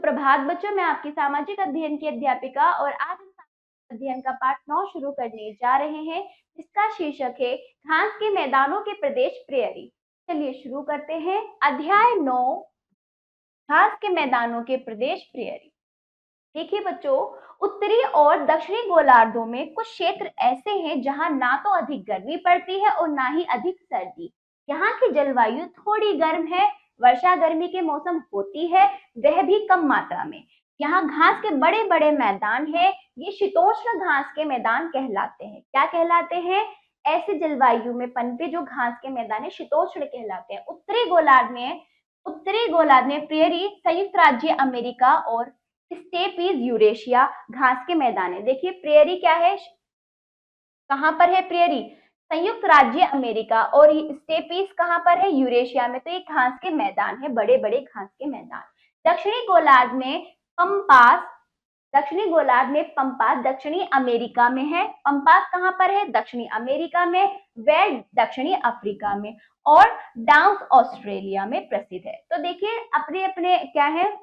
सुप्रभात बच्चों, मैं आपकी सामाजिक अध्ययन की अध्यापिका और आज हम सामाजिक अध्ययन का पाठ 9 शुरू करने जा रहे हैं, जिसका शीर्षक है घास के मैदानों के प्रदेश प्रेयरी। चलिए शुरू करते हैं। अध्याय 9, घास के मैदानों के प्रदेश प्रेयरी। देखिए बच्चों, उत्तरी और दक्षिणी गोलार्धों में कुछ क्षेत्र ऐसे हैं जहां ना तो अधिक गर्मी पड़ती है और ना ही अधिक सर्दी। यहाँ की जलवायु थोड़ी गर्म है, वर्षा गर्मी के मौसम होती है, वह भी कम मात्रा में। यहाँ घास के बड़े बड़े मैदान हैं, ये शीतोष्ण घास के मैदान कहलाते हैं। क्या कहलाते हैं? ऐसे जलवायु में पनपे जो घास के मैदान है शीतोष्ण कहलाते हैं। उत्तरी गोलार्ध में प्रेयरी संयुक्त राज्य अमेरिका और स्टेपीज यूरेशिया घास के मैदान है। देखिए प्रेयरी क्या है, कहां पर है प्रेयरी? संयुक्त राज्य अमेरिका, और स्टेपीज कहां पर है? यूरेशिया में। तो ये घास के मैदान है, बड़े बड़े घास के मैदान। दक्षिणी गोलार्ध में पंपास दक्षिणी अमेरिका में है। पंपास कहां पर है? दक्षिणी अमेरिका में। वेल्ड दक्षिणी अफ्रीका में, और डाउन्स ऑस्ट्रेलिया में प्रसिद्ध है। तो देखिए अपने अपने क्या है,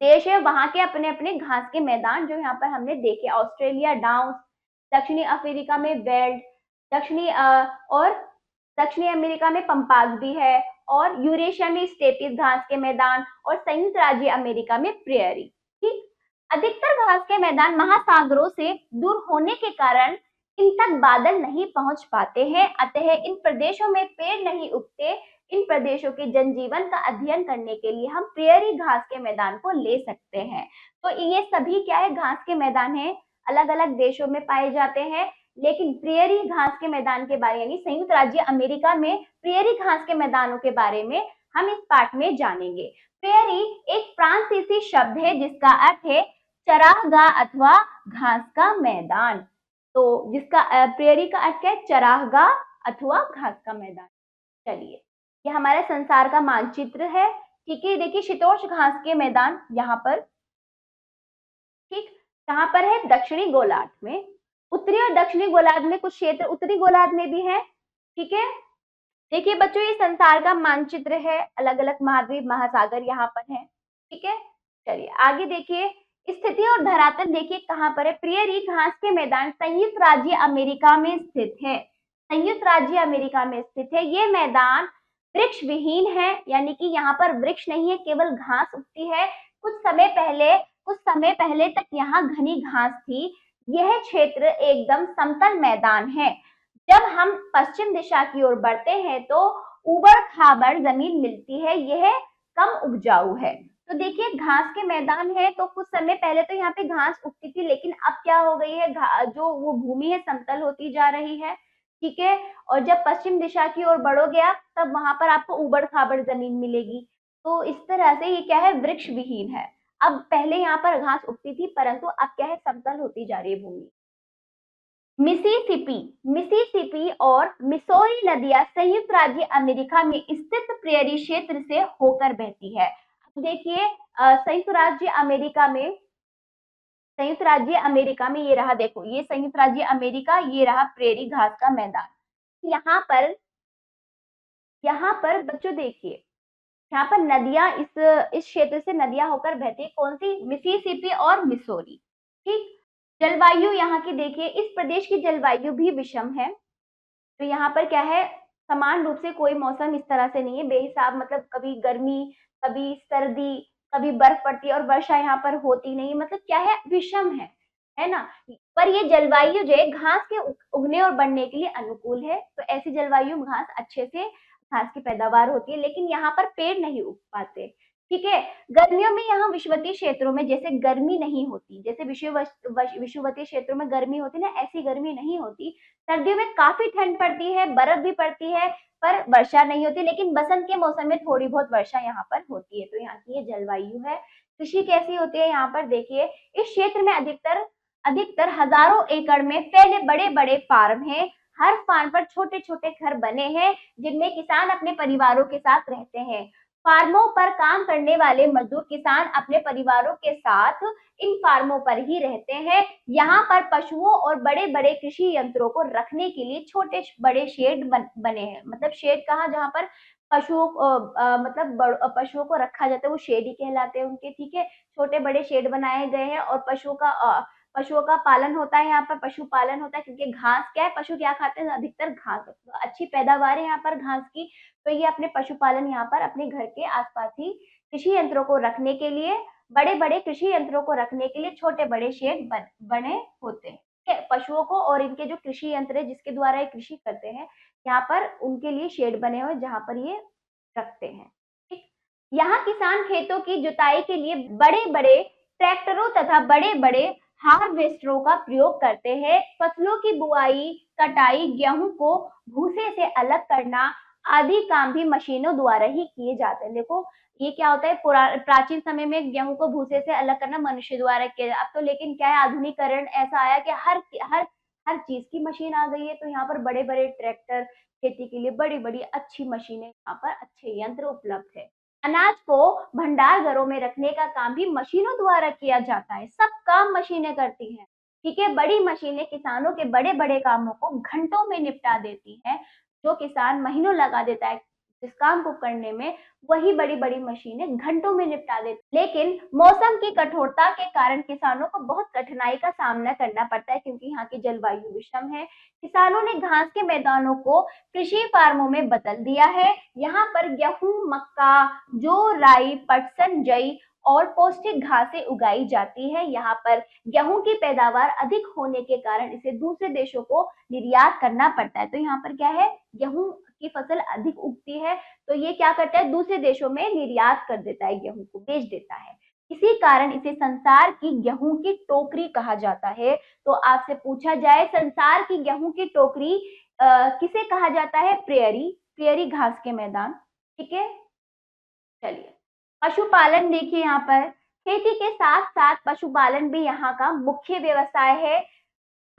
देश है, वहां के अपने अपने घास के मैदान जो यहाँ पर हमने देखे। ऑस्ट्रेलिया डाउन्स, दक्षिणी अफ्रीका में वेल्ड, और दक्षिणी अमेरिका में पंपास भी है, और यूरेशिया में स्टेपीज घास के मैदान, और संयुक्त राज्य अमेरिका में प्रेयरी। ठीक, अधिकतर घास के मैदान महासागरों से दूर होने के कारण इन तक बादल नहीं पहुंच पाते हैं, अतः इन प्रदेशों में पेड़ नहीं उगते। इन प्रदेशों के जनजीवन का अध्ययन करने के लिए हम प्रेयरी घास के मैदान को ले सकते हैं। तो ये सभी क्या है, घास के मैदान है, अलग अलग देशों में पाए जाते हैं, लेकिन प्रेयरी घास के मैदान के बारे यानी संयुक्त राज्य अमेरिका में प्रेयरी घास के मैदानों के बारे में हम इस पाठ में जानेंगे। प्रेयरी एक फ्रांसीसी शब्द है जिसका अर्थ है चरागाह अथवा घास का मैदान। तो जिसका प्रेयरी का अर्थ क्या है? चरागाह अथवा घास का मैदान। चलिए, ये हमारे संसार का मानचित्र है। ठीक है, देखिए शीतोष्ण घास के मैदान यहाँ पर, ठीक, कहाँ पर है? दक्षिणी गोलार्ध में। उत्तरी और दक्षिणी गोलार्ध में कुछ क्षेत्र उत्तरी गोलार्ध में भी है। ठीक है, देखिए बच्चों ये संसार का मानचित्र है, अलग अलग महाद्वीप महासागर यहाँ पर है। ठीक है, चलिए आगे देखिए, स्थिति और धरातल देखिए कहाँ पर है। प्रेयरी घास के मैदान संयुक्त राज्य अमेरिका में स्थित है। संयुक्त राज्य अमेरिका में स्थित है। ये मैदान वृक्ष विहीन है, यानी कि यहाँ पर वृक्ष नहीं है, केवल घास उगती है। कुछ समय पहले तक यहाँ घनी घास थी। यह क्षेत्र एकदम समतल मैदान है। जब हम पश्चिम दिशा की ओर बढ़ते हैं तो उबड़ खाबड़ जमीन मिलती है, यह कम उपजाऊ है। तो देखिए घास के मैदान है, तो कुछ समय पहले तो यहाँ पे घास उगती थी, लेकिन अब क्या हो गई है, जो वो भूमि है समतल होती जा रही है। ठीक है, और जब पश्चिम दिशा की ओर बढ़ोगे आप, तब वहां पर आपको उबड़ खाबड़ जमीन मिलेगी। तो इस तरह से ये क्या है, वृक्ष विहीन है। अब पहले यहाँ पर घास उगती थी, परंतु अब क्या है, समतल होती जा रही है भूमि। मिसिसिपी और मिसौरी नदियां संयुक्त राज्य अमेरिका में स्थित प्रेयरी क्षेत्र से होकर बहती है। अब देखिए संयुक्त राज्य अमेरिका में ये रहा, देखो ये संयुक्त राज्य अमेरिका, ये रहा प्रेयरी घास का मैदान। यहाँ पर बच्चों देखिए, यहाँ पर नदियां इस क्षेत्र से नदियां होकर बहती है। कौन सी? मिसिसिपी और मिसौरी। ठीक, जलवायु यहाँ की देखिए, इस प्रदेश की जलवायु भी विषम है। तो यहाँ पर क्या है, समान रूप से कोई मौसम इस तरह से नहीं है, बेहिसाब, मतलब कभी गर्मी, कभी सर्दी, कभी बर्फ पड़ती है, और वर्षा यहाँ पर होती नहीं, मतलब क्या है, विषम है ना। पर ये जलवायु जो है घास के उगने और बढ़ने के लिए अनुकूल है। तो ऐसी जलवायु घास अच्छे से घास की पैदावार होती है, लेकिन यहाँ पर पेड़ नहीं उग पाते। ठीक है, गर्मियों में यहाँ विषुवतीय क्षेत्रों में जैसे गर्मी नहीं होती, जैसे विषुवतीय क्षेत्रों में गर्मी होती ना, ऐसी गर्मी नहीं होती। सर्दियों में काफी ठंड पड़ती है, बर्फ भी पड़ती है, पर वर्षा नहीं होती। लेकिन बसंत के मौसम में थोड़ी बहुत वर्षा यहाँ पर होती है। तो यहाँ की ये जलवायु है। कृषि कैसी होती है यहाँ पर देखिए, इस क्षेत्र में अधिकतर हजारों एकड़ में फैले बड़े बड़े फार्म हैं। हर फार्म पर छोटे छोटे घर बने हैं, जिनमें किसान अपने परिवारों के साथ रहते हैं। फार्मों पर काम करने वाले मजदूर किसान अपने परिवारों के साथ इन फार्मों पर ही रहते हैं। यहाँ पर पशुओं और बड़े बड़े कृषि यंत्रों को रखने के लिए छोटे बड़े शेड बने हैं। मतलब शेड कहाँ, जहाँ पर पशुओं को पशुओं को रखा जाता है, वो शेड ही कहलाते हैं उनके, ठीक है। छोटे बड़े शेड बनाए गए हैं और पशुओं का पालन होता है, यहाँ पर पशुपालन होता है, क्योंकि घास क्या है, पशु क्या खाते हैं, अधिकतर घास, तो अच्छी पैदावार है यहाँ पर घास की। तो ये अपने पशुपालन यहाँ पर अपने घर के आसपास ही कृषि यंत्रों को रखने के लिए, बड़े बड़े कृषि यंत्रों को रखने के लिए छोटे बड़े शेड बने होते हैं, ठीक है। पशुओं को और इनके जो कृषि यंत्र है जिसके द्वारा ये कृषि करते हैं, यहाँ पर उनके लिए शेड बने हुए जहां पर ये रखते हैं, ठीक। यहाँ किसान खेतों की जुताई के लिए बड़े बड़े ट्रैक्टरों तथा बड़े बड़े हार्वेस्टरों का प्रयोग करते हैं। फसलों की बुआई, कटाई, गेहूं को भूसे से अलग करना आदि काम भी मशीनों द्वारा ही किए जाते हैं। देखो ये क्या होता है, प्राचीन समय में गेहूं को भूसे से अलग करना मनुष्य द्वारा किया जाता, अब तो लेकिन क्या है, आधुनिकीकरण ऐसा आया कि हर हर हर चीज की मशीन आ गई है, तो यहाँ पर बड़े बड़े ट्रैक्टर, खेती के लिए बड़ी बड़ी अच्छी मशीनें, यहाँ पर अच्छे यंत्र उपलब्ध है। अनाज को भंडार घरों में रखने का काम भी मशीनों द्वारा किया जाता है, सब काम मशीनें करती हैं, ठीक है। बड़ी मशीनें किसानों के बड़े बड़े कामों को घंटों में निपटा देती हैं, जो किसान महीनों लगा देता है इस काम को करने में, वही बड़ी बड़ी मशीनें घंटों में निपटा देती। लेकिन मौसम की कठोरता के कारण किसानों को बहुत कठिनाई का सामना करना पड़ता है, क्योंकि यहाँ की जलवायु विषम है। किसानों ने घास के मैदानों को कृषि फार्मों में बदल दिया है। यहाँ पर गेहूं, मक्का, जौ, राई, पटसन, जई और पौष्टिक घासें उगाई जाती है। यहाँ पर गेहूं की पैदावार अधिक होने के कारण इसे दूसरे देशों को निर्यात करना पड़ता है। तो यहाँ पर क्या है, गेहूं की फसल अधिक उगती है, तो ये क्या करता है, दूसरे देशों में निर्यात कर देता है, गेहूं को बेच देता है। इसी कारण इसे संसार की गेहूं की टोकरी कहा जाता है। तो आपसे पूछा जाए संसार की गेहूं की टोकरी किसे कहा जाता है, प्रेयरी, प्रेयरी घास के मैदान, ठीक है। चलिए पशुपालन देखिए, यहाँ पर खेती के साथ साथ पशुपालन भी यहाँ का मुख्य व्यवसाय है।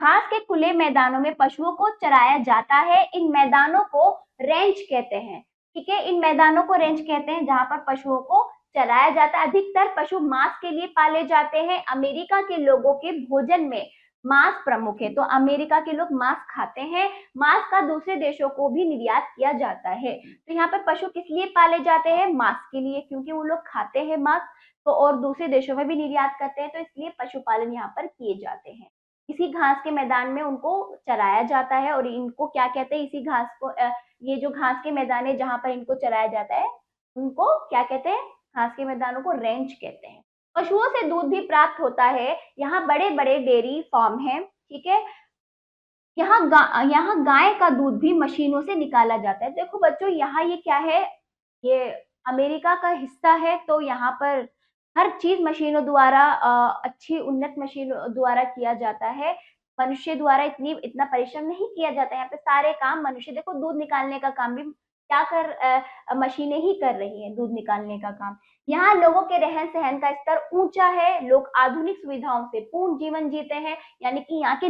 घास के खुले मैदानों में पशुओं को चराया जाता है। इन मैदानों को रेंज कहते हैं, ठीक है। इन मैदानों को रेंज कहते हैं जहां पर पशुओं को चराया जाता है। अधिकतर पशु मांस के लिए पाले जाते हैं। अमेरिका के लोगों के भोजन में मांस प्रमुख है, तो अमेरिका के लोग मांस खाते हैं। मांस का दूसरे देशों को भी निर्यात किया जाता है। तो यहाँ पर पशु किस लिए पाले जाते हैं, मांस के लिए, क्योंकि वो लोग खाते हैं मांस, तो और दूसरे देशों में भी निर्यात करते हैं, तो इसलिए पशुपालन यहाँ पर किए जाते हैं। इसी घास के मैदान में उनको चराया जाता है, और इनको क्या कहते हैं, इसी घास को ये जो घास के मैदान है जहां पर इनको चराया जाता है, उनको क्या कहते हैं, घास के मैदानों को रेंज कहते हैं। पशुओं से दूध भी प्राप्त होता है। यहाँ बड़े बड़े डेयरी फार्म है, ठीक है। यहाँ गाय का दूध भी मशीनों से निकाला जाता है। देखो बच्चों, यहाँ ये क्या है, ये अमेरिका का हिस्सा है, तो यहाँ पर हर चीज मशीनों द्वारा, अच्छी उन्नत मशीनों द्वारा किया जाता है। मनुष्य द्वारा इतना परिश्रम नहीं किया जाता है। यहाँ पे सारे काम मनुष्य, देखो दूध निकालने का काम भी क्या मशीनें ही कर रही हैं, दूध निकालने का काम। यहाँ लोगों के रहन सहन का स्तर ऊंचा है। लोग आधुनिक सुविधाओं से पूर्ण जीवन जीते हैं, यानी कि यहाँ के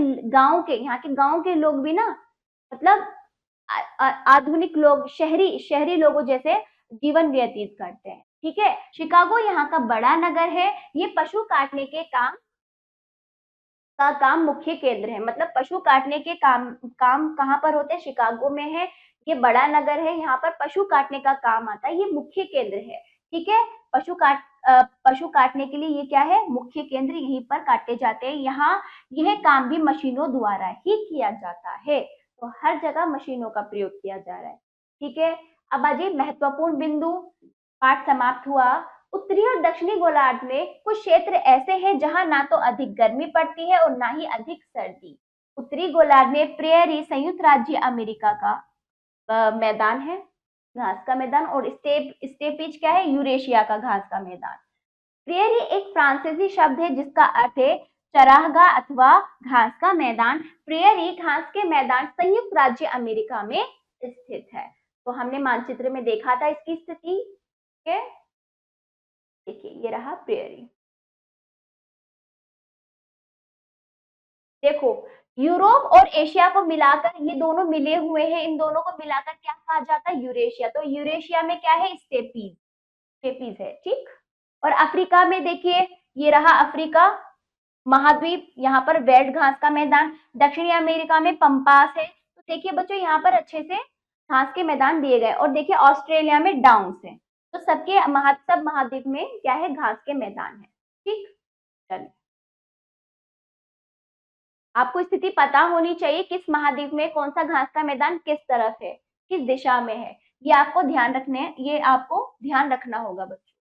गांव के लोग भी ना, मतलब आधुनिक लोग, शहरी लोगों जैसे जीवन व्यतीत करते हैं, ठीक है। शिकागो यहाँ का बड़ा नगर है। ये पशु काटने के काम मुख्य केंद्र है, मतलब पशु काटने के काम कहाँ पर होते हैं, शिकागो में है। ये बड़ा नगर है, यहाँ पर पशु काटने का काम आता है, ये मुख्य केंद्र है, ठीक है। पशु काटने के लिए ये क्या है, मुख्य केंद्र, यहीं पर काटे जाते हैं। यहाँ यह काम भी मशीनों द्वारा ही किया जाता है, तो हर जगह मशीनों का प्रयोग किया जा रहा है, ठीक है। अब अजय महत्वपूर्ण बिंदु, पाठ समाप्त हुआ। उत्तरी और दक्षिणी गोलार्ध में कुछ क्षेत्र ऐसे हैं जहां ना तो अधिक गर्मी पड़ती है और ना ही अधिक सर्दी। उत्तरी गोलार्ध में प्रेयरी संयुक्त राज्य अमेरिका का मैदान है, घास का मैदान, और स्टेपीज क्या है, यूरेशिया का घास का मैदान। प्रेयरी एक फ्रांसीसी शब्द है जिसका अर्थ है चरागाह अथवा घास का मैदान। प्रेयरी घास के मैदान संयुक्त राज्य अमेरिका में स्थित है। तो हमने मानचित्र में देखा था इसकी स्थिति, ठीक है। देखिए ये रहा प्रेयरी। देखो यूरोप और एशिया को मिलाकर ये दोनों मिले हुए हैं, इन दोनों को मिलाकर क्या कहा जाता है, यूरेशिया। तो यूरेशिया में क्या है, स्टेपीज है, ठीक। और अफ्रीका में देखिए, ये रहा अफ्रीका महाद्वीप, यहाँ पर वेट घास का मैदान। दक्षिणी अमेरिका में पंपास है। तो देखिए बच्चों, यहाँ पर अच्छे से घास के मैदान दिए गए। और देखिए ऑस्ट्रेलिया में डाउन्स है, तो सबके सब महाद्वीप में क्या है, घास के मैदान है। ठीक, चलिए आपको स्थिति पता होनी चाहिए किस महाद्वीप में कौन सा घास का मैदान किस तरफ है, किस दिशा में है, ये आपको ध्यान रखना होगा बच्चों।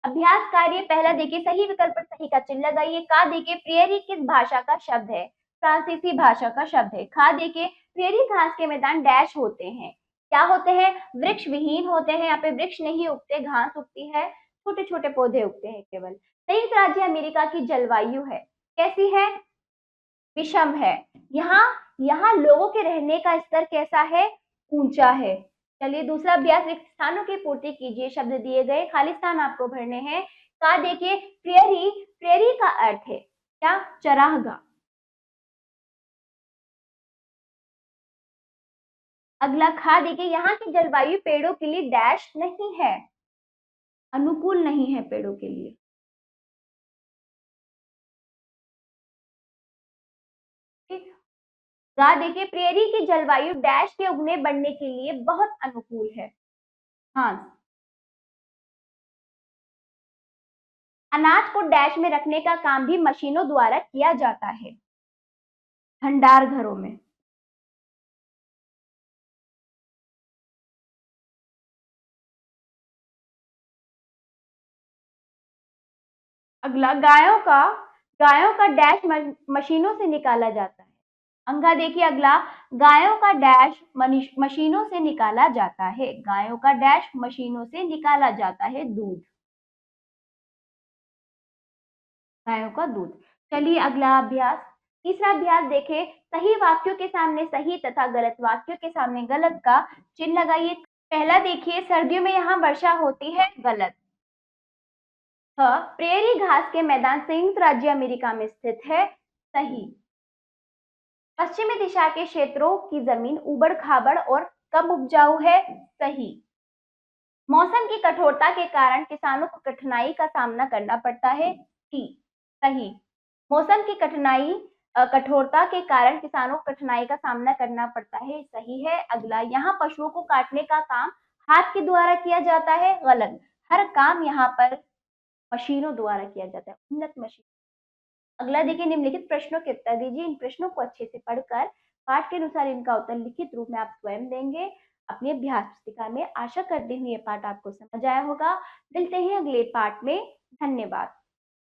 अभ्यास कार्य पहला देखिए, सही विकल्प पर सही का चिन्ह लगाइए। का देखिए प्रियरी किस भाषा का शब्द है, फ्रांसीसी भाषा का शब्द है। खा देखिए प्रियरी घास के मैदान डैश होते हैं, क्या होते हैं, वृक्ष विहीन होते हैं, यहाँ पे वृक्ष नहीं उगते, घास उगती है, छोटे छोटे पौधे उगते हैं केवल। संयुक्त राज्य अमेरिका की जलवायु है, कैसी है, विषम है। यहाँ यहाँ लोगों के रहने का स्तर कैसा है, ऊंचा है। चलिए दूसरा अभ्यास, रिक्त स्थानों की पूर्ति कीजिए। शब्द दिए गए, खाली स्थान आपको भरने हैं। का देखिए प्रेरी, प्रेरी का अर्थ है क्या, चरागाह। अगला खा देखिए, यहाँ की जलवायु पेड़ों के लिए डैश नहीं है, अनुकूल नहीं है पेड़ों के लिए। ठीक, गा देखिए प्रेरी की जलवायु डैश के उगने बढ़ने के लिए बहुत अनुकूल है। हाँ, अनाज को डैश में रखने का काम भी मशीनों द्वारा किया जाता है, भंडार घरों में। अगला गायों का डैश मशीनों से निकाला जाता है। अंगा देखिए अगला, गायों का डैश मशीनों से निकाला जाता है, गायों का डैश मशीनों से निकाला जाता है, दूध, गायों का दूध। चलिए अगला अभ्यास, तीसरा अभ्यास देखें, सही वाक्यों के सामने सही तथा गलत वाक्यों के सामने गलत का चिन्ह लगाइए। पहला देखिए, सर्दियों में यहाँ वर्षा होती है, गलत। प्रेरी घास के मैदान संयुक्त राज्य अमेरिका में स्थित है, सही। पश्चिमी दिशा के क्षेत्रों की जमीन उबड़ खाबड़ और कम उपजाऊ है, सही। मौसम की कठोरता के कारण किसानों को कठिनाई का सामना करना पड़ता है, टी, सही। मौसम की कठोरता के कारण किसानों को कठिनाई का सामना करना पड़ता है, सही है। अगला, यहाँ पशुओं को काटने का काम हाथ के द्वारा किया जाता है, गलत। हर काम यहाँ पर मशीनों द्वारा किया जाता है, उन्नत मशीन। अगला देखिए, निम्नलिखित प्रश्नों के उत्तर दीजिए। इन प्रश्नों को अच्छे से पढ़कर पाठ के अनुसार इनका उत्तर लिखित रूप में आप स्वयं देंगे अपनी अभ्यास पुस्तिका में। आशा करती हूँ ये पाठ आपको समझ आया होगा। मिलते हैं अगले पाठ में, धन्यवाद।